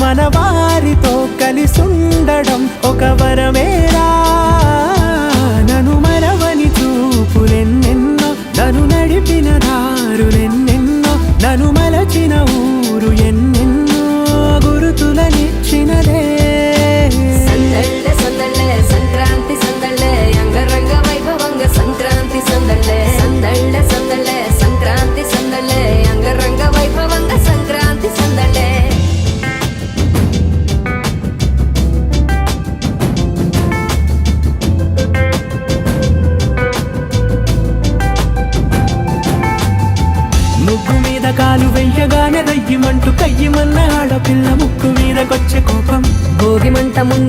మన వారితో కలిసుండడం ఒక వరమేరా. నన్ను మరవని చూపులెన్నెన్నో, నన్ను నడిపిన దారులెన్నెన్నో, నన్ను మలచిన ఊరు ఎన్నెన్నో గురుతులనిచ్చినదే. సందళ్ళే సందళ్ళే సంక్రాంతి సందళ్ళే అంగరంగ వైభవంగ సంక్రాంతి సందళ్ళే. సందళ్ళే సందళ్ళే సంక్రాంతి సందళ్ళే అంగరంగ వైభవంగ సంక్రాంతి సందళ్ళే. ముగ్గు మీద కాలు వెయ్యగానే రయ్యమంటూ కయ్యమన్న ఆడపిల్ల ముక్కు మీదకొచ్చే కోపం. భోగి మంట ముందు